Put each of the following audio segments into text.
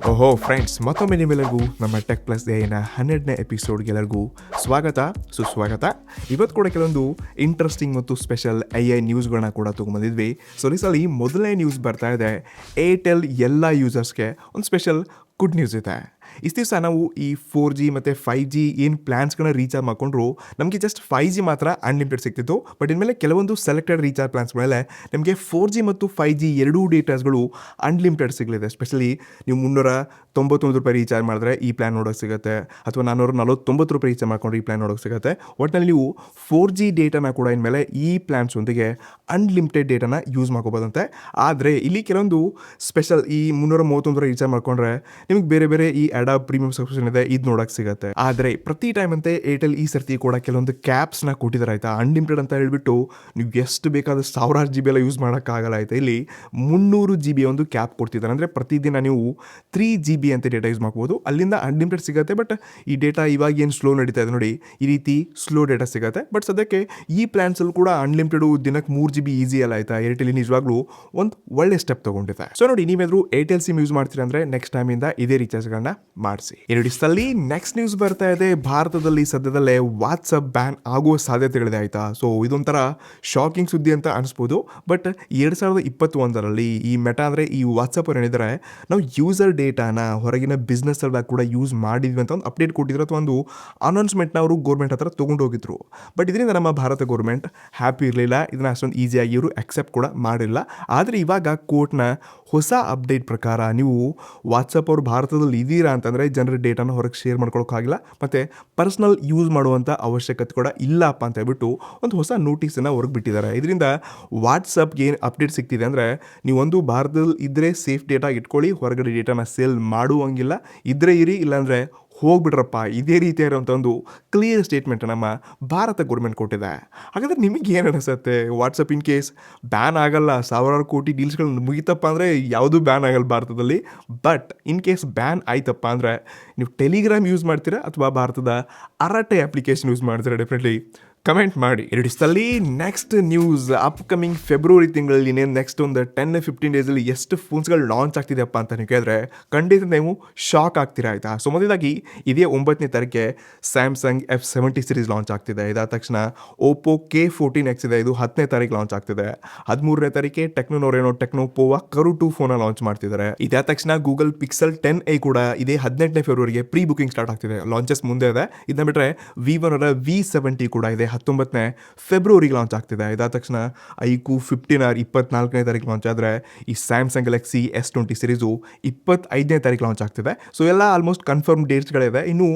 ಓಹೋ ಫ್ರೆಂಡ್ಸ್, ಮತ್ತೊಮ್ಮೆ ನಿಮ್ಮೆಲ್ಲರಿಗೂ ನಮ್ಮ ಟೆಕ್ ಪ್ಲಸ್ ಡೇನ 12ನೇ ಎಪಿಸೋಡ್ಗೆ ಎಲ್ಲರಿಗೂ ಸ್ವಾಗತ ಸುಸ್ವಾಗತ. ಇವತ್ತು ಕೂಡ ಕೆಲವೊಂದು ಇಂಟ್ರೆಸ್ಟಿಂಗ್ ಮತ್ತು ಸ್ಪೆಷಲ್ AI ನ್ಯೂಸ್ಗಳನ್ನ ಕೂಡ ತೊಗೊಂಬಂದಿದ್ವಿ. ಸೊ ಈ ಸಲ ಮೊದಲನೇ ನ್ಯೂಸ್ ಬರ್ತಾ ಇದೆ. ಏರ್ಟೆಲ್ ಎಲ್ಲ ಯೂಸರ್ಸ್ಗೆ ಒಂದು ಸ್ಪೆಷಲ್ ಗುಡ್ ನ್ಯೂಸ್ ಇದೆ. ಇಷ್ಟು ದಿವಸ ನಾವು ಈ 4G ಮತ್ತು 5G ಏನು ಪ್ಲ್ಯಾನ್ಸ್ಗಳನ್ನ ರೀಚಾರ್ಜ್ ಮಾಡಿಕೊಂಡ್ರು ನಮಗೆ ಜಸ್ಟ್ 5G ಮಾತ್ರ ಅನ್ಲಿಮಿಟೆಡ್ ಸಿಗ್ತಿತ್ತು. ಬಟ್ ಇನ್ಮೇಲೆ ಕೆಲವೊಂದು ಸೆಲೆಕ್ಟೆಡ್ ರೀಚಾರ್ಜ್ ಪ್ಲ್ಯಾನ್ಸ್ ಮೇಲೆ ನಿಮಗೆ 4G ಮತ್ತು 5G ಎರಡೂ ಡೇಟಾಸ್ಗಳು ಅನ್ಲಿಮಿಟೆಡ್ ಸಿಗಲಿದೆ. ಸ್ಪೆಷಲಿ ನೀವು ₹399 ರೀಚಾರ್ಜ್ ಮಾಡಿದ್ರೆ ಈ ಪ್ಲ್ಯಾನ್ ನೋಡೋಕೆ ಸಿಗುತ್ತೆ, ಅಥವಾ ₹449 ರೀಚಾರ್ಜ್ ಮಾಡ್ಕೊಂಡ್ರೆ ಈ ಪ್ಲ್ಯಾನ್ ನೋಡೋಕೆ ಸಿಗುತ್ತೆ. ಒಟ್ಟಿನಲ್ಲಿ ನೀವು 4G ಡೇಟಾನ ಕೂಡ ಇನ್ಮೇಲೆ ಈ ಪ್ಲ್ಯಾನ್ಸೊಂದಿಗೆ ಅನ್ಲಿಮಿಟೆಡ್ ಡೇಟಾನ ಯೂಸ್ ಮಾಡ್ಕೋಬೋದಂತೆ. ಆದರೆ ಇಲ್ಲಿ ಕೆಲವೊಂದು ಸ್ಪೆಷಲ್, ಈ ₹339 ರೀಚಾರ್ಜ್ ಮಾಡ್ಕೊಂಡ್ರೆ ನಿಮಗೆ ಬೇರೆ ಬೇರೆ ಈ ಅಡಾಬ್ ಪ್ರೀಮಿಯಂ ಸಬ್ಸ್ಕ್ರಿಪ್ಷನ್ ಇದೆ, ಇದು ನೋಡಕ್ಕೆ ಸಿಗುತ್ತೆ. ಆದರೆ ಪ್ರತಿ ಟೈಮ್ ಅಂತೆ ಏರ್ಟೆಲ್ ಈ ಸರ್ತಿ ಕೂಡ ಕೆಲವೊಂದು ಕ್ಯಾಪ್ಸ್ನ ಕೊಟ್ಟಿದ್ದಾರೆ ಆಯ್ತಾ. ಅನ್ಲಿಮಿಟೆಡ್ ಅಂತ ಹೇಳ್ಬಿಟ್ಟು ನೀವು ಎಷ್ಟು ಬೇಕಾದ ಸಾವಿರಾರು GB ಎಲ್ಲ ಯೂಸ್ ಮಾಡೋಕ್ಕಾಗಲ್ಲ ಆಯ್ತಾ. ಇಲ್ಲಿ 300 GB ಒಂದು ಕ್ಯಾಪ್ ಕೊಡ್ತಿದ್ದಾರೆ. ಅಂದರೆ ಪ್ರತಿದಿನ ನೀವು 3 GB ಅಂತ ಡೇಟಾ ಯೂಸ್ ಮಾಡ್ಬೋದು. ಅಲ್ಲಿಂದ ಅನ್ಲಿಮಿಟೆಡ್ ಸಿಗುತ್ತೆ. ಬಟ್ ಈ ಡೇಟಾ ಇವಾಗ ಏನು ಸ್ಲೋ ನಡೀತಾ ಇದೆ ನೋಡಿ, ಈ ರೀತಿ ಸ್ಲೋ ಡೇಟಾ ಸಿಗುತ್ತೆ. ಬಟ್ ಸದ್ಯಕ್ಕೆ ಈ ಪ್ಲ್ಯಾನ್ಸಲ್ಲಿ ಕೂಡ ಅನ್ಲಿಮಿಟೆಡು ದಿನಕ್ಕೆ 3 GB ಈಸಿ ಅಲ್ಲ ಆಯ್ತಾ. ಏರ್ಟೆಲ್ ನಿಜವಾಗ್ಲೂ ಒಂದು ಒಳ್ಳೆ ಸ್ಟೆಪ್ ತೊಗೊಂಡಿದೆ. ಸೊ ನೋಡಿ, ನೀವೇನಾದರೂ ಏರ್ಟೆಲ್ ಸಿಮ್ ಯೂಸ್ ಮಾಡ್ತೀರಾ ಅಂದರೆ ನೆಕ್ಸ್ಟ್ ಟೈಮಿಂದ ಇದೇ ರೀಚಾರ್ಜ್ಗಳನ್ನ ಮಾಡಿಸಿ. ಎರಡಿಸ್ತಲ್ಲಿ ನೆಕ್ಸ್ಟ್ ನ್ಯೂಸ್ ಬರ್ತಾ ಇದೆ. ಭಾರತದಲ್ಲಿ ಸದ್ಯದಲ್ಲೇ ವಾಟ್ಸಪ್ ಬ್ಯಾನ್ ಆಗುವ ಸಾಧ್ಯತೆಗಳಿದೆ ಆಯ್ತಾ. ಸೊ ಇದೊಂಥರ ಶಾಕಿಂಗ್ ಸುದ್ದಿ ಅಂತ ಅನಿಸ್ಬೋದು. ಬಟ್ 2021ರಲ್ಲಿ ಈ ಮೆಟಾ ಅಂದರೆ ಈ ವಾಟ್ಸಪ್ ಅವ್ರು ಏನಿದ್ದಾರೆ, ನಾವು ಯೂಸರ್ ಡೇಟಾನ ಹೊರಗಿನ ಬಿಸ್ನೆಸ್ ಅಲ್ಲಿ ಕೂಡ ಯೂಸ್ ಮಾಡಿದ್ವಿ ಅಂತ ಒಂದು ಅಪ್ಡೇಟ್ ಕೊಟ್ಟಿದ್ರು, ಅಥವಾ ಒಂದು ಅನೌನ್ಸ್ಮೆಂಟ್ನ ಅವರು ಗೌರ್ಮೆಂಟ್ ಹತ್ರ ತೊಗೊಂಡು ಹೋಗಿದ್ರು. ಬಟ್ ಇದರಿಂದ ನಮ್ಮ ಭಾರತ ಗೌರ್ಮೆಂಟ್ ಹ್ಯಾಪಿ ಇರಲಿಲ್ಲ. ಇದನ್ನ ಅಷ್ಟೊಂದು ಈಸಿಯಾಗಿ ಇವರು ಅಕ್ಸೆಪ್ಟ್ ಕೂಡ ಮಾಡಿಲ್ಲ. ಆದರೆ ಇವಾಗ ಕೋರ್ಟ್ನ ಹೊಸ ಅಪ್ಡೇಟ್ ಪ್ರಕಾರ ನೀವು ವಾಟ್ಸಪ್ ಅವರು ಭಾರತದಲ್ಲಿ ಇದ್ದೀರಾ ಅಂತಂದರೆ ಜನರ ಡೇಟಾನ ಹೊರಗೆ ಶೇರ್ ಮಾಡ್ಕೊಳ್ಳೋಕ್ಕಾಗಿಲ್ಲ, ಮತ್ತು ಪರ್ಸ್ನಲ್ ಯೂಸ್ ಮಾಡುವಂಥ ಅವಶ್ಯಕತೆ ಕೂಡ ಇಲ್ಲಪ್ಪ ಅಂತ ಹೇಳ್ಬಿಟ್ಟು ಒಂದು ಹೊಸ ನೋಟಿಸನ್ನು ಹೊರಗೆ ಬಿಟ್ಟಿದ್ದಾರೆ. ಇದರಿಂದ ವಾಟ್ಸಪ್ಗೆ ಏನು ಅಪ್ಡೇಟ್ ಸಿಗ್ತಿದೆ ಅಂದರೆ, ನೀವೊಂದು ಭಾರತದಲ್ಲಿ ಇದ್ದರೆ ಸೇಫ್ ಡೇಟಾ ಇಟ್ಕೊಳ್ಳಿ, ಹೊರಗಡೆ ಡೇಟಾನ ಸೇಲ್ ಮಾಡುವಂಗಿಲ್ಲ, ಇದ್ದರೆ ಇರಿ, ಇಲ್ಲಾಂದರೆ ಹೋಗ್ಬಿಡ್ರಪ್ಪ. ಇದೇ ರೀತಿ ಇರೋಂಥ ಒಂದು ಕ್ಲಿಯರ್ ಸ್ಟೇಟ್ಮೆಂಟ್ ನಮ್ಮ ಭಾರತ ಗೌರ್ಮೆಂಟ್ ಕೊಟ್ಟಿದೆ. ಹಾಗಾದರೆ ನಿಮಗೆ ಏನು ಅನಿಸುತ್ತೆ? ವಾಟ್ಸಪ್ ಇನ್ ಕೇಸ್ ಬ್ಯಾನ್ ಆಗಲ್ಲ, ಸಾವಿರಾರು ಕೋಟಿ ಡೀಲ್ಸ್ಗಳು ಮುಗಿತಪ್ಪ ಅಂದರೆ ಯಾವುದೂ ಬ್ಯಾನ್ ಆಗಲ್ಲ ಭಾರತದಲ್ಲಿ. ಬಟ್ ಇನ್ ಕೇಸ್ ಬ್ಯಾನ್ ಆಯ್ತಪ್ಪ ಅಂದರೆ ನೀವು ಟೆಲಿಗ್ರಾಮ್ ಯೂಸ್ ಮಾಡ್ತೀರಾ ಅಥವಾ ಭಾರತದ ಅರಟೆ ಅಪ್ಲಿಕೇಶನ್ ಯೂಸ್ ಮಾಡ್ತೀರಾ? ಡೆಫಿನೆಟ್ಲಿ ಕಮೆಂಟ್ ಮಾಡಿ. ಎರಡಿಸ್ತಲ್ಲಿ ನೆಕ್ಸ್ಟ್ ನ್ಯೂಸ್, ಅಪ್ಕಮಿಂಗ್ ಫೆಬ್ರವರಿ ತಿಂಗಳಲ್ಲಿ ನೆಕ್ಸ್ಟ್ ಒಂದು 10-15 ಡೇಸಲ್ಲಿ ಎಷ್ಟು ಫೋನ್ಸ್ಗಳು ಲಾಂಚ್ ಆಗ್ತಿದೆಯಪ್ಪ ಅಂತ ನೀವು ಕೇಳಿದ್ರೆ ಖಂಡಿತ ನೀವು ಶಾಕ್ ಆಗ್ತೀರಾ ಆಯಿತಾ. ಸೊ ಮೊದಲಾಗಿ ಇದೇ 9ನೇ ತಾರೀಕೆ ಸ್ಯಾಮ್ಸಂಗ್ F70 ಸೀರೀಸ್ ಲಾಂಚ್ ಆಗ್ತಿದೆ. ಇದಾದ ತಕ್ಷಣ ಓಪೋ K14X ಇದೆ, ಇದು 10ನೇ ತಾರೀಕು ಲಾಂಚ್ ಆಗ್ತಿದೆ. 13ನೇ ತಾರೀಕೆ ಟೆಕ್ನೋ ಪೋವಾ ಕರು 2 ಫೋನ ಲಾಂಚ್ ಮಾಡ್ತಿದ್ದಾರೆ. ಇದಾದ ತಕ್ಷಣ ಗೂಗಲ್ ಪಿಕ್ಸೆಲ್ 10a ಕೂಡ ಇದೇ 18ನೇ ಫೆಬ್ರವರಿಗೆ ಪ್ರೀ ಬುಕಿಂಗ್ ಸ್ಟಾರ್ಟ್ ಆಗ್ತಿದೆ. ಲಾಂಚಸ್ ಮುಂದೆ ಇದೆ. ಇದನ್ನ ಬಿಟ್ಟರೆ Vivo V70 ಕೂಡ ಇದೆ, 19ನೇ ಫೆಬ್ರವರಿಗೆ ಲಾಂಚ್ ಆಗ್ತಿದೆ. ಇದಾದ ತಕ್ಷಣ ಐಕ್ಯೂ 15R 24ನೇ ತಾರೀಕು ಲಾಂಚ್ ಆದರೆ ಈ ಸ್ಯಾಮ್ಸಂಗ್ ಗ್ಯಾಲಕ್ಸಿ S20 ಸೀರೀಸು 25ನೇ ತಾರೀಕು ಲಾಂಚ್ ಆಗ್ತಿದೆ. ಸೊ ಎಲ್ಲ ಆಲ್ಮೋಸ್ಟ್ ಕನ್ಫರ್ಮ್ ಡೇಟ್ಸ್ಗಳಿವೆ. ಇನ್ನು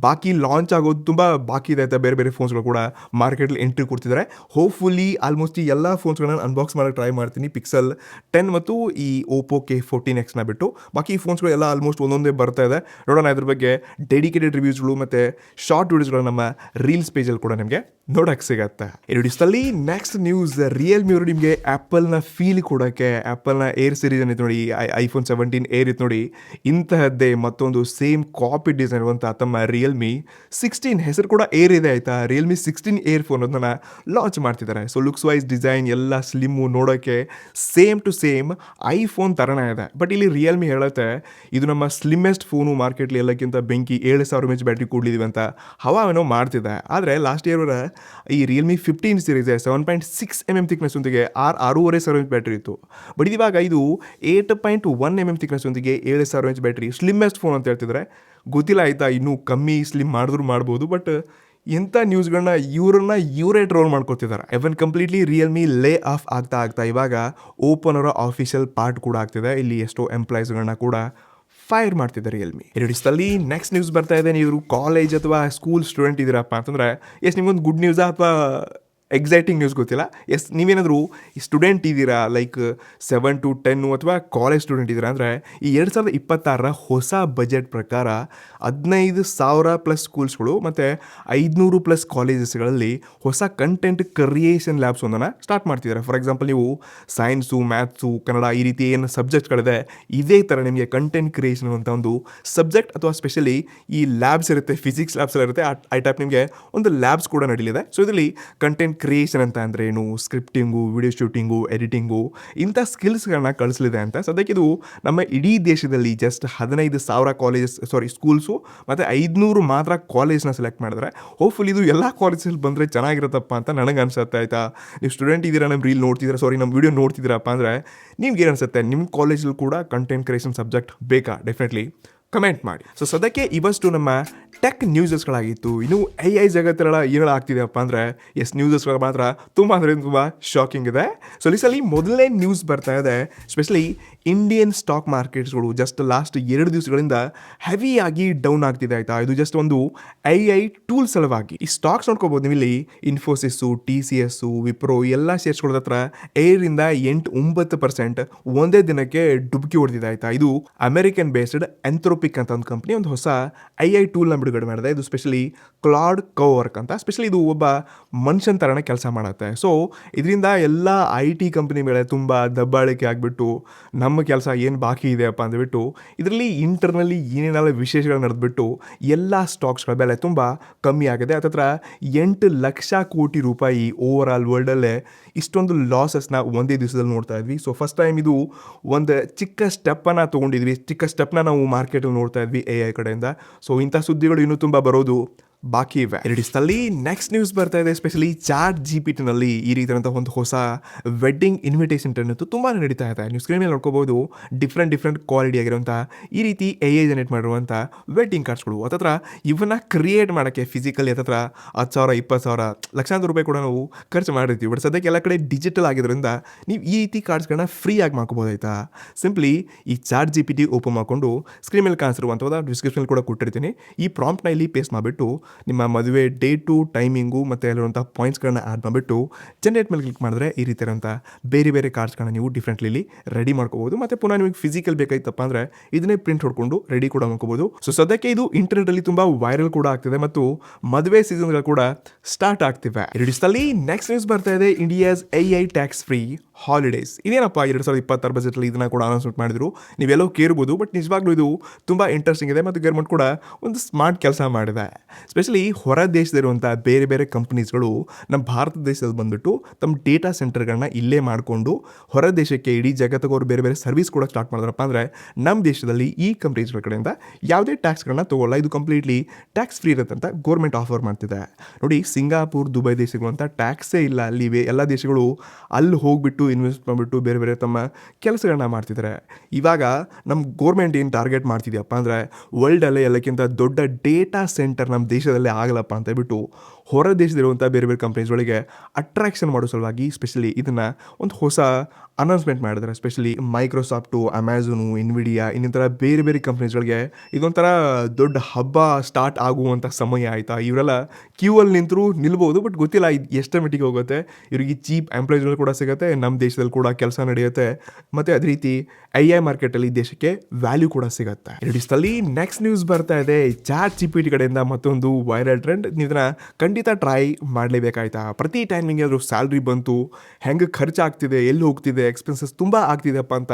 ಬಾಕಿ ಲಾಂಚ್ ಆಗೋದು ತುಂಬ ಬಾಕಿ ಇದೆ ಆಯ್ತಾ. ಬೇರೆ ಬೇರೆ ಫೋನ್ಸ್ಗಳು ಕೂಡ ಮಾರ್ಕೆಟಲ್ಲಿ ಎಂಟ್ರಿ ಕೊಡ್ತಿದ್ದಾರೆ. ಹೋಪ್ಫುಲಿ ಆಲ್ಮೋಸ್ಟ್ ಈ ಎಲ್ಲ ಫೋನ್ಸ್ಗಳನ್ನ ಅನ್ಬಾಕ್ಸ್ ಮಾಡೋಕ್ಕೆ ಟ್ರೈ ಮಾಡ್ತೀನಿ, ಪಿಕ್ಸೆಲ್ 10 ಮತ್ತು ಈ ಓಪೋ K14Xನ ಬಿಟ್ಟು. ಬಾಕಿ ಫೋನ್ಸ್ಗಳು ಎಲ್ಲ ಆಲ್ಮೋಸ್ಟ್ ಒಂದೊಂದೇ ಬರ್ತಾ ಇದೆ. ನೋಡೋಣ ಇದ್ರ ಬಗ್ಗೆ ಡೆಡಿಕೇಟೆಡ್ ರಿವ್ಯೂಸ್ಗಳು ಮತ್ತು ಶಾರ್ಟ್ ವಿಡಿಯೋಸ್ಗಳು ನಮ್ಮ ರೀಲ್ಸ್ ಪೇಜಲ್ಲಿ ಕೂಡ ನಿಮಗೆ ನೋಡಕ್ಕೆ ಸಿಗತ್ತೆ. ಎರಡಿಸ್ತಲ್ಲಿ ನೆಕ್ಸ್ಟ್ ನ್ಯೂಸ್, ರಿಯಲ್ಮಿ ಅವರು ನಿಮಗೆ ಆ್ಯಪಲ್ನ ಫೀಲ್ ಕೊಡೋಕ್ಕೆ ಆ್ಯಪಲ್ನ ಏರ್ ಸೀರೀಸ್ ಏನಿತ್ತು ನೋಡಿ, iPhone 17 ಏರ್ ಇತ್ತು ನೋಡಿ, ಇಂತಹದ್ದೇ ಮತ್ತೊಂದು ಸೇಮ್ ಕಾಪಿ ಡಿಸೈನ್ ಇರುವಂಥ ತಮ್ಮ ರಿಯಲ್ಮಿ 16 ಹೆಸರು ಕೂಡ ಏರ್ ಇದೆ ಆಯಿತಾ. ರಿಯಲ್ಮಿ 16 ಏರ್ ಫೋನ್ ಅದನ್ನು ಲಾಂಚ್ ಮಾಡ್ತಿದ್ದಾರೆ. ಸೊ ಲುಕ್ಸ್ ವೈಸ್ ಡಿಸೈನ್ ಎಲ್ಲ ಸ್ಲಿಮ್ಮು, ನೋಡೋಕ್ಕೆ ಸೇಮ್ ಟು ಸೇಮ್ ಐಫೋನ್ ಥರನೇ ಇದೆ. ಬಟ್ ಇಲ್ಲಿ ರಿಯಲ್ಮಿ ಹೇಳುತ್ತೆ ಇದು ನಮ್ಮ ಸ್ಲಿಮ್ಮೆಸ್ಟ್ ಫೋನು ಮಾರ್ಕೆಟ್ಲಿ ಎಲ್ಲಕ್ಕಿಂತ ಬೆಂಕಿ, 7000 mAh ಬ್ಯಾಟ್ರಿ ಕೊಡ್ಲಿದ್ದೀವಿ ಅಂತ ಹವಾವೇನೋ ಮಾಡ್ತಿದೆ. ಆದರೆ ಲಾಸ್ಟ್ ಇಯರ್ ಈ ರಿಯಲ್ಮಿ 15 ಸೀರೀಸ್ 7.6 mm ಥಿಕ್ನೆಸ್ ಒಂದಿಗೆ 6.5 mAh ಬ್ಯಾಟ್ರಿ ಇತ್ತು. ಬಟ್ ಇವಾಗ ಇದು 8.1 mm ಥಿಕ್ನೆಸ್ ಒಂದಿಗೆ 7000 mAh ಬ್ಯಾಟ್ರಿ, ಸ್ಲಿಮ್ಮೆಸ್ಟ್ ಫೋನ್ ಅಂತ ಹೇಳ್ತಿದ್ರೆ. ಗೊತ್ತಿಲ್ಲ ಆಯಿತಾ, ಇನ್ನೂ ಕಮ್ಮಿ ಸ್ಲಿಮ್ ಮಾಡಿದ್ರು ಮಾಡ್ಬೋದು. ಬಟ್ ಎಂಥ ನ್ಯೂಸ್ಗಳನ್ನ ಇವರೇ ಟ್ರೋಲ್ ಮಾಡ್ಕೊತಿದ್ದಾರೆ. Even completely Realme lay off ಆಗ್ತಾ ಇವಾಗ ಓಪನ್ ಅವರ ಆಫಿಷಿಯಲ್ ಪಾರ್ಟ್ ಕೂಡ ಆಗ್ತಿದೆ. ಇಲ್ಲಿ ಎಷ್ಟೋ ಎಂಪ್ಲಾಯೀಸ್ಗಳನ್ನ ಕೂಡ ಫೈರ್ ಮಾಡ್ತಿದ್ದಾರೆ ರಿಯಲ್ಮಿ. ಎರಡಿಸ್ತಲ್ಲಿ ನೆಕ್ಸ್ಟ್ ನ್ಯೂಸ್ ಬರ್ತಾ ಇದೆ. ನೀವು ಕಾಲೇಜ್ ಅಥವಾ ಸ್ಕೂಲ್ ಸ್ಟೂಡೆಂಟ್ ಇದ್ದೀರಪ್ಪ ಅಂತಂದರೆ ನಿಮ್ಗೊಂದು ಗುಡ್ ನ್ಯೂಸಾ ಅಥವಾ ಎಕ್ಸೈಟಿಂಗ್ ನ್ಯೂಸ್ ಗೊತ್ತಿಲ್ಲ. ನೀವೇನಾದರೂ ಈ ಸ್ಟೂಡೆಂಟ್ ಇದ್ದೀರಾ, ಲೈಕ್ 7 to 10 ಅಥವಾ ಕಾಲೇಜ್ ಸ್ಟೂಡೆಂಟ್ ಇದ್ದೀರಾ ಅಂದರೆ ಈ 2026ರ ಹೊಸ ಬಜೆಟ್ ಪ್ರಕಾರ 15,000+ ಸ್ಕೂಲ್ಸ್ಗಳು ಮತ್ತು 500+ ಕಾಲೇಜಸ್ಗಳಲ್ಲಿ ಹೊಸ ಕಂಟೆಂಟ್ ಕ್ರಿಯೇಷನ್ ಲ್ಯಾಬ್ಸ್ ಒಂದನ್ನು ಸ್ಟಾರ್ಟ್ ಮಾಡ್ತಿದ್ದಾರೆ. ಫಾರ್ ಎಕ್ಸಾಂಪಲ್, ನೀವು ಸೈನ್ಸು, ಮ್ಯಾಥ್ಸು, ಕನ್ನಡ ಈ ರೀತಿ ಏನು ಸಬ್ಜೆಕ್ಟ್ಗಳಿದೆ, ಇದೇ ಥರ ನಿಮಗೆ ಕಂಟೆಂಟ್ ಕ್ರಿಯೇಷನ್ ಅಂತ ಒಂದು ಸಬ್ಜೆಕ್ಟ್ ಅಥವಾ ಸ್ಪೆಷಲಿ ಈ ಲ್ಯಾಬ್ಸ್ ಇರುತ್ತೆ, ಫಿಸಿಕ್ಸ್ ಲ್ಯಾಬ್ಸ್ ಎಲ್ಲ ಇರುತ್ತೆ. ಆ ಟೈಪ್ ನಿಮಗೆ ಒಂದು ಲ್ಯಾಬ್ಸ್ ಕೂಡ ನಡೀಲಿದೆ. ಸೊ ಇದರಲ್ಲಿ ಕಂಟೆಂಟ್ ಕ್ರಿಯೇಷನ್ ಅಂತ ಅಂದರೆ ಏನು, ಸ್ಕ್ರಿಪ್ಟಿಂಗು, ವಿಡಿಯೋ ಶೂಟಿಂಗು, ಎಡಿಟಿಂಗು ಇಂಥ ಸ್ಕಿಲ್ಸ್ಗಳನ್ನ ಕಳಿಸಲಿದೆ ಅಂತ. ಸದ್ಯಕ್ಕೆ ಇದು ನಮ್ಮ ಇಡೀ ದೇಶದಲ್ಲಿ ಜಸ್ಟ್ 15,000 ಸ್ಕೂಲ್ಸು ಮತ್ತು 500 ಮಾತ್ರ ಕಾಲೇಜ್ನ ಸೆಲೆಕ್ಟ್ ಮಾಡಿದ್ರೆ ಹೋಪ್ಫುಲ್ ಇದು ಎಲ್ಲ ಕಾಲೇಜಲ್ಲಿ ಬಂದರೆ ಚೆನ್ನಾಗಿರುತ್ತಪ್ಪ ಅಂತ ನನಗೆ ಅನ್ಸುತ್ತೆ. ಆಯಿತಾ, ನೀವು ಸ್ಟೂಡೆಂಟ್ ಇದ್ದೀರಾ, ನಮ್ಮ ರೀಲ್ ನೋಡ್ತಿದ್ದೀರಾ, ನಮ್ಮ ವಿಡಿಯೋ ನೋಡ್ತಿದ್ದೀರಪ್ಪ ಅಂದರೆ ನಿಮ್ಗೆ ಏನು ಅನಿಸುತ್ತೆ? ನಿಮ್ಮ ಕಾಲೇಜಲ್ಲಿ ಕೂಡ ಕಂಟೆಂಟ್ ಕ್ರಿಯೇಷನ್ ಸಬ್ಜೆಕ್ಟ್ ಬೇಕಾ? ಡೆಫಿನೆಟ್ಲಿ ಕಮೆಂಟ್ ಮಾಡಿ. ಸೊ ಸದ್ಯಕ್ಕೆ ಇವಷ್ಟು ನಮ್ಮ ಟೆಕ್ ನ್ಯೂಸಸ್ಗಳಾಗಿತ್ತು. ಇನ್ನು AI ಜಗತ್ತೆಲ್ಲ ಏನೆಲ್ಲ ಆಗ್ತಿದೆಯಪ್ಪ ಅಂದರೆ ನ್ಯೂಸಸ್ಗಳು ಮಾತ್ರ ತುಂಬ ಅಂದರೆ ತುಂಬ ಶಾಕಿಂಗ್ ಇದೆ. ಸೊ ಇಲ್ಲಿ ಮೊದಲನೇ ನ್ಯೂಸ್ ಬರ್ತಾ ಇದೆ, ಸ್ಪೆಷಲಿ ಇಂಡಿಯನ್ ಸ್ಟಾಕ್ ಮಾರ್ಕೆಟ್ಸ್ಗಳು ಜಸ್ಟ್ ಲಾಸ್ಟ್ 2 ದಿವಸಗಳಿಂದ ಹೆವಿಯಾಗಿ ಡೌನ್ ಆಗ್ತಿದೆ. ಆಯಿತಾ, ಇದು ಜಸ್ಟ್ ಒಂದು AI ಟೂಲ್ ಸಲುವಾಗಿ. ಈ ಸ್ಟಾಕ್ಸ್ ನೋಡ್ಕೋಬೋದು ನೀವು ಇಲ್ಲಿ. ಇನ್ಫೋಸಿಸ್ಸು, TCS, ವಿಪ್ರೋ ಎಲ್ಲ ಶೇರ್ಸ್ಗಳ ಹತ್ರ 8-9% ಒಂದೇ ದಿನಕ್ಕೆ ಡುಬ್ಕಿ ಹೊಡೆದಿದೆ. ಆಯಿತಾ, ಇದು ಅಮೆರಿಕನ್ ಬೇಸ್ಡ್ ಎಂಥ್ರೋಪಿಕ್ ಅಂತ ಒಂದು ಕಂಪ್ನಿ ಒಂದು ಹೊಸ AI ಟೂಲ್ನ ಬಿಡುಗಡೆ ಮಾಡಿದೆ. ಇದು ಸ್ಪೆಷಲಿ ಕ್ಲಾಡ್ ಕೋವರ್ಕ್ ಅಂತ. ಸ್ಪೆಷಲಿ ಇದು ಒಬ್ಬ ಮನುಷ್ಯನ ಥರನೇ ಕೆಲಸ ಮಾಡುತ್ತೆ. ಸೊ ಇದರಿಂದ ಎಲ್ಲ IT ಕಂಪ್ನಿ ಮೇಲೆ ತುಂಬ ದಬ್ಬಾಳಿಕೆ ಆಗಿಬಿಟ್ಟು ನಮ್ಮ ಕೆಲಸ ಏನು ಬಾಕಿ ಇದೆಯಪ್ಪ ಅಂದ್ಬಿಟ್ಟು ಇದರಲ್ಲಿ ಇಂಟರ್ನಲ್ಲಿ ಏನೇನೆಲ್ಲ ವಿಶೇಷಗಳು ನಡೆದ್ಬಿಟ್ಟು ಎಲ್ಲ ಸ್ಟಾಕ್ಸ್ಗಳ ಬೆಲೆ ತುಂಬ ಕಮ್ಮಿ ಆಗಿದೆ. ಹತ್ತತ್ರ 8 ಲಕ್ಷ ಕೋಟಿ ರೂಪಾಯಿ ಓವರ್ ಆಲ್ ವರ್ಲ್ಡಲ್ಲೇ ಇಷ್ಟೊಂದು ಲಾಸಸ್ನ ಒಂದೇ ದಿವಸದಲ್ಲಿ ನೋಡ್ತಾ ಇದ್ವಿ. ಸೊ ಫಸ್ಟ್ ಟೈಮ್ ಇದು ಒಂದು ಚಿಕ್ಕ ಸ್ಟೆಪ್ಪನ್ನು ತೊಗೊಂಡಿದ್ವಿ. ಚಿಕ್ಕ ಸ್ಟೆಪ್ನ ನಾವು ಮಾರ್ಕೆಟಲ್ಲಿ ನೋಡ್ತಾ ಇದ್ವಿ AI ಕಡೆಯಿಂದ. ಸೊ ಇಂಥ ಸುದ್ದಿಗಳು ಇನ್ನೂ ತುಂಬ ಬರೋದು ಬಾಕಿ ಇವೆ. ಎರಡಿಸ್ತಲ್ಲಿ ನೆಕ್ಸ್ಟ್ ನ್ಯೂಸ್ ಬರ್ತಾ ಇದೆ, ಸ್ಪೆಷಲಿ ChatGPTನಲ್ಲಿ ಈ ರೀತಿಯಾದಂಥ ಒಂದು ಹೊಸ ವೆಡ್ಡಿಂಗ್ ಇನ್ವಿಟೇಷನ್ ಟ್ರೆಂಡ್ ತುಂಬಾ ನಡೀತಾ ಇದೆ. ನೀವು ಸ್ಕ್ರೀನ್ ಮೇಲೆ ನೋಡ್ಕೋಬಹುದು ಡಿಫ್ರೆಂಟ್ ಕ್ವಾಲಿಟಿ ಆಗಿರುವಂಥ ಈ ರೀತಿ AI ಜನರೇಟ್ ಮಾಡಿರುವಂಥ ವೆಡ್ಡಿಂಗ್ ಕಾರ್ಡ್ಸ್ಗಳು. ಹತ್ತತ್ರ ಇವನ್ನ ಕ್ರಿಯೇಟ್ ಮಾಡೋಕ್ಕೆ ಫಿಸಿಕಲಿ ಹತ್ತತ್ರ 10,000, 20,000, ಲಕ್ಷಾಂತರ ರೂಪಾಯಿ ಕೂಡ ನಾವು ಖರ್ಚು ಮಾಡಿರ್ತೀವಿ. ಬಟ್ ಸದ್ಯಕ್ಕೆ ಎಲ್ಲ ಕಡೆ ಡಿಜಿಟಲ್ ಆಗಿರೋದ್ರಿಂದ ನೀವು ಈ ರೀತಿ ಕಾರ್ಡ್ಸ್ಗಳನ್ನ ಫ್ರೀಯಾಗಿ ಮಾಡ್ಕೋಬೋದು. ಆಯಿತಾ, ಸಿಂಪ್ಲಿ ಈ ChatGPT ಓಪನ್ ಮಾಡಿಕೊಂಡು ಸ್ಕ್ರೀನ್ ಮೇಲೆ ಕಾಣಿಸಿರುವಂಥದ್ದು ಡಿಸ್ಕ್ರಿಪ್ಷನ್ ಕೂಡ ಕೊಟ್ಟಿರ್ತೀನಿ. ಈ ಪ್ರಾಂಪ್ಟ್ನ ಇಲ್ಲಿ ಪೇಸ್ಟ್ ಮಾಡಿಬಿಟ್ಟು ನಿಮ್ಮ ಮದುವೆ ಡೇಟು, ಟೈಮಿಂಗು ಮತ್ತು ಅಲ್ಲಿರುವಂಥ ಪಾಯಿಂಟ್ಸ್ಗಳನ್ನ ಆ್ಯಡ್ ಮಾಡಿಬಿಟ್ಟು ಜನರೇಟ್ ಮೇಲೆ ಕ್ಲಿಕ್ ಮಾಡಿದ್ರೆ ಈ ರೀತಿ ಇರೋಂಥ ಬೇರೆ ಕಾರ್ಡ್ಸ್ಗಳನ್ನ ನೀವು ಡಿಫ್ರೆಂಟ್ಲಿ ರೆಡಿ ಮಾಡ್ಕೋಬೋದು. ಮತ್ತು ಪುನಃ ನಿಮಗೆ ಫಿಸಿಕಲ್ ಬೇಕಾಯ್ತಪ್ಪ ಅಂದರೆ ಇದನ್ನೇ ಪ್ರಿಂಟ್ ಹೊಡ್ಕೊಂಡು ರೆಡಿ ಕೂಡ ಮಾಡ್ಕೋಬೋದು. ಸೊ ಸದ್ಯಕ್ಕೆ ಇದು ಇಂಟರ್ನೆಟಲ್ಲಿ ತುಂಬ ವೈರಲ್ ಕೂಡ ಆಗ್ತಿದೆ ಮತ್ತು ಮದುವೆ ಸೀಸನ್ಗಳು ಕೂಡ ಸ್ಟಾರ್ಟ್ ಆಗ್ತಿವೆ. ಎರಡಿಸ್ತಲ್ಲಿ ನೆಕ್ಸ್ಟ್ ನ್ಯೂಸ್ ಬರ್ತಾ ಇದೆ, India's AI tax free holidays. ಇದೇನಪ್ಪ 2026 ಬಜೆಟಲ್ಲಿ ಇದನ್ನು ಕೂಡ ಅನೌನ್ಸ್ಮೆಂಟ್ ಮಾಡಿದ್ರು. ನೀವೆಲ್ಲೋ ಕೇರ್ಬೋದು, ಬಟ್ ನಿಜವಾಗ್ಲೂ ಇದು ತುಂಬ ಇಂಟ್ರೆಸ್ಟಿಂಗ್ ಇದೆ ಮತ್ತು ಗೌರ್ಮೆಂಟ್ ಕೂಡ ಒಂದು ಸ್ಮಾರ್ಟ್ ಕೆಲಸ ಮಾಡಿದೆ. ಸ್ಪೆಷಲಿ ಹೊರ ದೇಶದಲ್ಲಿರುವಂಥ ಬೇರೆ ಕಂಪ್ನೀಸ್ಗಳು ನಮ್ಮ ಭಾರತ ದೇಶದಲ್ಲಿ ಬಂದುಬಿಟ್ಟು ತಮ್ಮ ಡೇಟಾ ಸೆಂಟರ್ಗಳನ್ನ ಇಲ್ಲೇ ಮಾಡಿಕೊಂಡು ಹೊರ ದೇಶಕ್ಕೆ ಇಡೀ ಜಗತ್ತಿಗೆ ಅವರು ಬೇರೆ ಸರ್ವಿಸ್ ಕೂಡ ಸ್ಟಾರ್ಟ್ ಮಾಡಿದ್ರಪ್ಪ ಅಂದರೆ ನಮ್ಮ ದೇಶದಲ್ಲಿ ಈ ಕಂಪ್ನೀಸ್ಗಳ ಕಡೆಯಿಂದ ಯಾವುದೇ ಟ್ಯಾಕ್ಸ್ಗಳನ್ನ ತೊಗೊಳ್ಳಲ್ಲ. ಇದು ಕಂಪ್ಲೀಟ್ಲಿ ಟ್ಯಾಕ್ಸ್ ಫ್ರೀ ಇರುತ್ತೆ ಅಂತ ಗೌರ್ಮೆಂಟ್ ಆಫರ್ ಮಾಡ್ತಿದೆ. ನೋಡಿ, ಸಿಂಗಾಪುರ್, ದುಬೈ ದೇಶಗಳು ಅಂತ ಟ್ಯಾಕ್ಸೇ ಇಲ್ಲ. ಅಲ್ಲಿ ಎಲ್ಲ ದೇಶಗಳು ಅಲ್ಲಿ ಹೋಗ್ಬಿಟ್ಟು ಇನ್ವೆಸ್ಟ್ ಮಾಡಿಬಿಟ್ಟು ಬೇರೆ ತಮ್ಮ ಕೆಲಸಗಳನ್ನ ಮಾಡ್ತಿದ್ದಾರೆ. ಇವಾಗ ನಮ್ಮ ಗೌರ್ಮೆಂಟ್ ಏನು ಟಾರ್ಗೆಟ್ ಮಾಡ್ತಿದ್ಯಪ್ಪ ಅಂದರೆ ವರ್ಲ್ಡಲ್ಲೇ ಎಲ್ಲಕ್ಕಿಂತ ದೊಡ್ಡ ಡೇಟಾ ಸೆಂಟರ್ ನಮ್ಮ ದೇಶದಲ್ಲೇ ಆಗಲಪ್ಪ ಅಂತ ಹೇಳ್ಬಿಟ್ಟು ಹೊರ ದೇಶದಲ್ಲಿರುವಂಥ ಬೇರೆ ಕಂಪ್ನೀಸ್ಗಳಿಗೆ ಅಟ್ರಾಕ್ಷನ್ ಮಾಡೋ ಸಲುವಾಗಿ ಸ್ಪೆಷಲಿ ಇದನ್ನು ಒಂದು ಹೊಸ ಅನೌನ್ಸ್ಮೆಂಟ್ ಮಾಡಿದ್ದಾರೆ. ಸ್ಪೆಷಲಿ ಮೈಕ್ರೋಸಾಫ್ಟು, ಅಮೆಝಾನು, ಇನ್ವಿಡಿಯಾ ಇನ್ನಿತರ ಬೇರೆ ಕಂಪ್ನೀಸ್ಗಳಿಗೆ ಇದೊಂಥರ ದೊಡ್ಡ ಹಬ್ಬ ಸ್ಟಾರ್ಟ್ ಆಗುವಂಥ ಸಮಯ. ಆಯಿತಾ, ಇವರೆಲ್ಲ ಕ್ಯೂ ಅಲ್ಲಿ ನಿಲ್ಬೋದು, ಬಟ್ ಗೊತ್ತಿಲ್ಲ ಇದು ಎಷ್ಟರ ಮಟ್ಟಿಗೆ ಹೋಗುತ್ತೆ. ಇವರಿಗೆ ಚೀಪ್ ಎಂಪ್ಲಾಯ್ಸ್ಗಳು ಕೂಡ ಸಿಗುತ್ತೆ, ನಮ್ಮ ದೇಶದಲ್ಲಿ ಕೂಡ ಕೆಲಸ ನಡೆಯುತ್ತೆ ಮತ್ತು ಅದೇ ರೀತಿ AI ಮಾರ್ಕೆಟಲ್ಲಿ ದೇಶಕ್ಕೆ ವ್ಯಾಲ್ಯೂ ಕೂಡ ಸಿಗುತ್ತೆ. ಎರಡಿಸ್ತಲ್ಲಿ ನೆಕ್ಸ್ಟ್ ನ್ಯೂಸ್ ಬರ್ತಾ ಇದೆ, ChatGPT ಕಡೆಯಿಂದ ಮತ್ತೊಂದು ವೈರಲ್ ಟ್ರೆಂಡ್. ಇದನ್ನ ಖಂಡಿತ ಟ್ರೈ ಮಾಡಲೇಬೇಕಾಯ್ತಾ. ಪ್ರತಿ ಟೈಮ್ ನಿಮಗೆ ಅದ್ರ ಸ್ಯಾಲ್ರಿ ಬಂತು, ಹೆಂಗೆ ಖರ್ಚಾಗ್ತಿದೆ, ಎಲ್ಲಿ ಹೋಗ್ತಿದೆ, ಎಕ್ಸ್ಪೆನ್ಸಸ್ ತುಂಬ ಆಗ್ತಿದೆಪ್ಪ ಅಂತ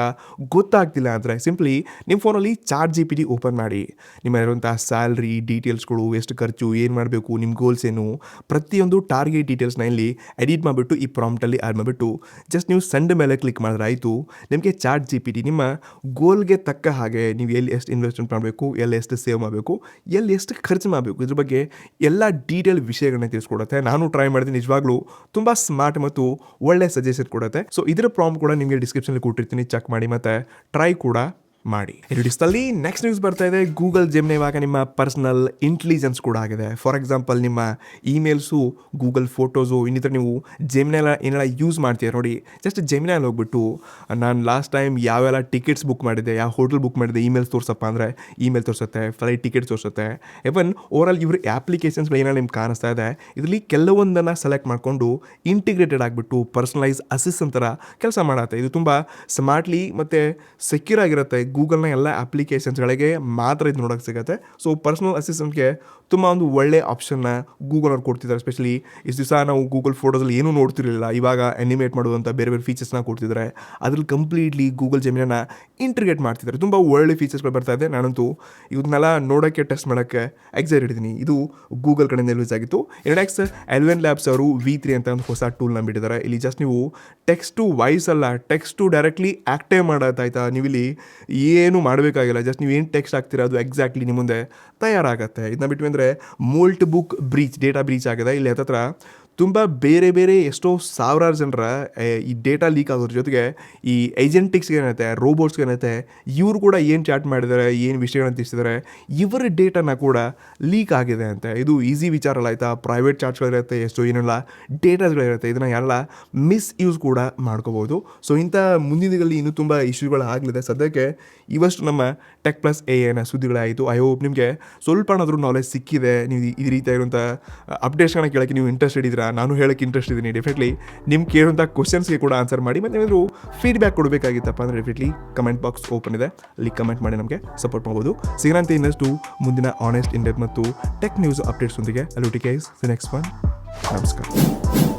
ಗೊತ್ತಾಗ್ತಿಲ್ಲ ಅಂದರೆ ಸಿಂಪ್ಲಿ ನಿಮ್ಮ ಫೋನಲ್ಲಿ ChatGPT ಓಪನ್ ಮಾಡಿ. ನಿಮ್ಮ ಇರುವಂಥ ಸ್ಯಾಲ್ರಿ ಡೀಟೇಲ್ಸ್ಗಳು, ಎಷ್ಟು ಖರ್ಚು, ಏನು ಮಾಡಬೇಕು, ನಿಮ್ಮ ಗೋಲ್ಸ್ ಏನು, ಪ್ರತಿಯೊಂದು ಟಾರ್ಗೆಟ್ ಡೀಟೇಲ್ಸ್ನ ಇಲ್ಲಿ ಎಡಿಟ್ ಮಾಡಿಬಿಟ್ಟು ಈ ಪ್ರಾಂಪ್ಟಲ್ಲಿ ಆ್ಯಡ್ ಮಾಡಿಬಿಟ್ಟು ಜಸ್ಟ್ ನೀವು ಸೆಂಡ್ ಮೇಲೆ ಕ್ಲಿಕ್ ಮಾಡಿದ್ರೆ ಆಯಿತು. ನಿಮಗೆ ChatGPT ನಿಮ್ಮ ಗೋಲ್ಗೆ ತಕ್ಕ ಹಾಗೆ ನೀವು ಎಲ್ಲಿ ಎಷ್ಟು ಇನ್ವೆಸ್ಟ್ಮೆಂಟ್ ಮಾಡಬೇಕು, ಎಲ್ಲಿ ಎಷ್ಟು ಸೇವ್ ಮಾಡಬೇಕು, ಎಲ್ಲಿ ಎಷ್ಟು ಖರ್ಚು ಮಾಡಬೇಕು, ಇದ್ರ ಬಗ್ಗೆ ಎಲ್ಲ ಡೀಟೇಲ್ ವಿಷಯಗಳನ್ನ ತಿಳಿಸ್ಕೊಡುತ್ತೆ. ನಾನು ಟ್ರೈ ಮಾಡಿದೆ, ನಿಜವಾಗ್ಲೂ ತುಂಬ ಸ್ಮಾರ್ಟ್ ಮತ್ತು ಒಳ್ಳೆ ಸಜೆಷನ್ ಕೊಡುತ್ತೆ. ಸೊ ಇದರ ಪ್ರಾಂಪ್ಟ್ ಕೂಡ ನಿಮಗೆ ಡಿಸ್ಕ್ರಿಪ್ಷನಲ್ಲಿ ಕೊಟ್ಟಿರ್ತೀನಿ, ಚೆಕ್ ಮಾಡಿ ಮತ್ತು ಟ್ರೈ ಕೂಡ ಮಾಡಿ. ಎರಡಿಸ್ತಲ್ಲಿ ನೆಕ್ಸ್ಟ್ ನ್ಯೂಸ್ ಬರ್ತಾ ಇದೆ, ಗೂಗಲ್ ಜೆಮಿನಿ ಇವಾಗ ನಿಮ್ಮ ಪರ್ಸನಲ್ ಇಂಟೆಲಿಜೆನ್ಸ್ ಕೂಡ ಆಗಿದೆ. ಫಾರ್ ಎಕ್ಸಾಂಪಲ್ ನಿಮ್ಮ ಇಮೇಲ್ಸು, ಗೂಗಲ್ ಫೋಟೋಸು ಇನ್ನಿತರ ನೀವು ಜೆಮಿನಿಯೆಲ್ಲ ಏನೆಲ್ಲ ಯೂಸ್ ಮಾಡ್ತೀರ ನೋಡಿ, ಜಸ್ಟ್ ಜೆಮಿನಿಯಲ್ಲಿ ಹೋಗ್ಬಿಟ್ಟು ನಾನು ಲಾಸ್ಟ್ ಟೈಮ್ ಯಾವೆಲ್ಲ ಟಿಕೆಟ್ಸ್ ಬುಕ್ ಮಾಡಿದ್ದೆ, ಯಾವ ಹೋಟೆಲ್ ಬುಕ್ ಮಾಡಿದೆ, ಇಮೇಲ್ಸ್ ತೋರಿಸಪ್ಪ ಅಂದರೆ ಇಮೇಲ್ ತೋರಿಸುತ್ತೆ, ಫ್ಲೈಟ್ ಟಿಕೆಟ್ ತೋರಿಸುತ್ತೆ. ಇವನ್ ಓವರಾಲ್ ಇವ್ರ ಅಪ್ಲಿಕೇಶನ್ಸ್ಗಳು ಏನೆಲ್ಲ ನಿಮ್ಗೆ ಕಾಣಿಸ್ತಾ ಇದೆ, ಇದರಲ್ಲಿ ಕೆಲವೊಂದನ್ನು ಸೆಲೆಕ್ಟ್ ಮಾಡಿಕೊಂಡು ಇಂಟಿಗ್ರೇಟೆಡ್ ಆಗಿಬಿಟ್ಟು ಪರ್ಸನಲೈಸ್ ಅಸಿಸ್ಟೆಂಟ್ ಥರ ಕೆಲಸ ಮಾಡುತ್ತೆ. ಇದು ತುಂಬ ಸ್ಮಾರ್ಟ್ಲಿ ಮತ್ತು ಸೆಕ್ಯೂರ್ ಆಗಿರುತ್ತೆ. ಗೂಗಲ್ನ ಎಲ್ಲ ಅಪ್ಲಿಕೇಶನ್ಸ್ಗಳಿಗೆ ಮಾತ್ರ ಇದು ನೋಡೋಕ್ಕೆ ಸಿಗುತ್ತೆ. ಸೊ ಪರ್ಸ್ನಲ್ ಅಸಿಸ್ಟೆಂಟ್ಗೆ ತುಂಬ ಒಂದು ಒಳ್ಳೆ ಆಪ್ಷನ್ನ ಗೂಗಲ್ ಅವ್ರು ಕೊಡ್ತಿದ್ದಾರೆ. ಸ್ಪೆಷಲಿ ಇಷ್ಟು ದಿವಸ ನಾವು ಗೂಗಲ್ ಫೋಟೋಸಲ್ಲಿ ಏನೂ ನೋಡ್ತಿರಲಿಲ್ಲ, ಇವಾಗ ಅನಿಮೇಟ್ ಮಾಡುವಂಥ ಬೇರೆ ಬೇರೆ ಫೀಚರ್ಸ್ನ ಕೊಡ್ತಿದ್ದಾರೆ. ಅದ್ರಲ್ಲಿ ಕಂಪ್ಲೀಟ್ಲಿ ಗೂಗಲ್ ಜೆಮಿನಿನ ಇಂಟ್ರಿಗೇಟ್ ಮಾಡ್ತಿದ್ದಾರೆ. ತುಂಬ ಒಳ್ಳೆ ಫೀಚರ್ಸ್ಗಳು ಬರ್ತಾ ಇದೆ. ನಾನಂತೂ ಇವನ್ನೆಲ್ಲ ನೋಡೋಕ್ಕೆ ಟೆಸ್ಟ್ ಮಾಡೋಕ್ಕೆ ಎಕ್ಸೈಟ್ ಇದ್ದೀನಿ. ಇದು ಗೂಗಲ್ ಕಡೆಯಿಂದ ಯೂಸ್ ಆಗಿತ್ತು. ನೆಕ್ಸ್ಟ್ ಎಲ್ವೆನ್ ಲ್ಯಾಬ್ಸ್ ಅವರು V3 ಅಂತ ಒಂದು ಹೊಸ ಟೂಲ್ನ ಬಿಟ್ಟಿದ್ದಾರೆ. ಇಲ್ಲಿ ಜಸ್ಟ್ ನೀವು ಟೆಕ್ಸ್ಟ್ ಟು ವಾಯ್ಸ್ ಅಲ್ಲ, ಟೆಕ್ಸ್ಟ್ ಟು ಡೈರೆಕ್ಟ್ಲಿ ಆ್ಯಕ್ಟೇ ಮಾಡೋದಾಯ್ತಾ. ನೀವಿಲ್ಲಿ ಏನು ಮಾಡಬೇಕಾಗಿಲ್ಲ, ಜಸ್ಟ್ ನೀವು ಏನು ಟೆಕ್ಸ್ಟ್ ಆಗ್ತೀರಾ ಅದು ಎಕ್ಸಾಕ್ಟ್ಲಿ ನಿಮ್ಮ ಮುಂದೆ ತಯಾರಾಗತ್ತೆ. ಇದನ್ನ ಬಿಟ್ಟು ಅಂದರೆ ಮೋಲ್ಟ್ ಬುಕ್ ಬ್ರೀಚ್, ಡೇಟಾ ಬ್ರೀಚ್ ಆಗಿದೆ. ಇಲ್ಲಿ ಹತ್ತತ್ರ ತುಂಬ ಬೇರೆ ಬೇರೆ ಎಷ್ಟೋ ಸಾವಿರಾರು ಜನರ ಈ ಡೇಟಾ ಲೀಕ್ ಆಗೋದ್ರ ಜೊತೆಗೆ ಈ ಏಜೆಂಟಿಕ್ಸ್ಗೆ ಏನೈತೆ, ರೋಬೋಟ್ಸ್ಗೆ ಏನೈತೆ, ಇವರು ಕೂಡ ಏನು ಚಾಟ್ ಮಾಡಿದ್ದಾರೆ, ಏನು ವಿಷಯಗಳನ್ನು ತಿಳಿಸಿದ್ದಾರೆ, ಇವರ ಡೇಟಾನ ಕೂಡ ಲೀಕ್ ಆಗಿದೆ ಅಂತ. ಇದು ಈಸಿ ವಿಚಾರ ಅಲ್ಲ ಆಯಿತಾ. ಪ್ರೈವೇಟ್ ಚಾಟ್ಸ್ಗಳಿರುತ್ತೆ, ಎಷ್ಟೋ ಏನೆಲ್ಲ ಡೇಟಾಸ್ಗಳಿರುತ್ತೆ, ಇದನ್ನು ಎಲ್ಲ ಮಿಸ್ಯೂಸ್ ಕೂಡ ಮಾಡ್ಕೋಬೋದು. ಸೊ ಇಂಥ ಮುಂದಿನ ದಿನಗಳಲ್ಲಿ ಇನ್ನೂ ತುಂಬ ಇಶ್ಯೂಗಳು ಆಗಲಿದೆ. ಸದ್ಯಕ್ಕೆ ಇವಷ್ಟು ನಮ್ಮ ಟೆಕ್ ಪ್ಲಸ್ AI ಸುದ್ದಿಗಳಾಯಿತು. ಐ ಹೋಪ್ ನಿಮಗೆ ಸ್ವಲ್ಪನಾದರೂ ನಾಲೆಜ್ ಸಿಕ್ಕಿದೆ. ನೀವು ಈ ರೀತಿಯಾಗಿರುವಂಥ ಅಪ್ಡೇಟ್ಸ್ಗಳನ್ನ ಕೇಳೋಕ್ಕೆ ನೀವು ಇಂಟ್ರೆಸ್ಟೆಡ್ ಇದ್ದೀರಾ, ನಾನು ಹೇಳೋಕ್ಕೆ ಇಂಟ್ರೆಸ್ಟ್ ಇದ್ದೀನಿ. ಡೆಫಿನೆಟ್ಲಿ ನಿಮ್ಗೆ ಕೇಳುವಂಥ ಕ್ವಶನ್ಸ್ಗೆ ಕೂಡ ಆನ್ಸರ್ ಮಾಡಿ. ಮತ್ತು ಏನಾದರೂ ಫೀಡ್ಬ್ಯಾಕ್ ಕೊಡಬೇಕಾಗಿತ್ತಪ್ಪ ಅಂದರೆ ಡೆಫಿನೆಟ್ಲಿ ಕಮೆಂಟ್ ಬಾಕ್ಸ್ ಓಪನ್ ಇದೆ, ಅಲ್ಲಿ ಕಮೆಂಟ್ ಮಾಡಿ ನಮಗೆ ಸಪೋರ್ಟ್ ಮಾಡ್ಬೋದು. ಸಿಗೋಣಂತೆ ಇನ್ನಷ್ಟು ಮುಂದಿನ ಆನೆಸ್ಟ್, ಇನ್ ಡೆಪ್ತ್ ಮತ್ತು ಟೆಕ್ ನ್ಯೂಸ್ ಅಪ್ಡೇಟ್ಸ್ ಒಂದಿಗೆ. ಅಲ್ಲೂ T guys, the next one. ನಮಸ್ಕಾರ.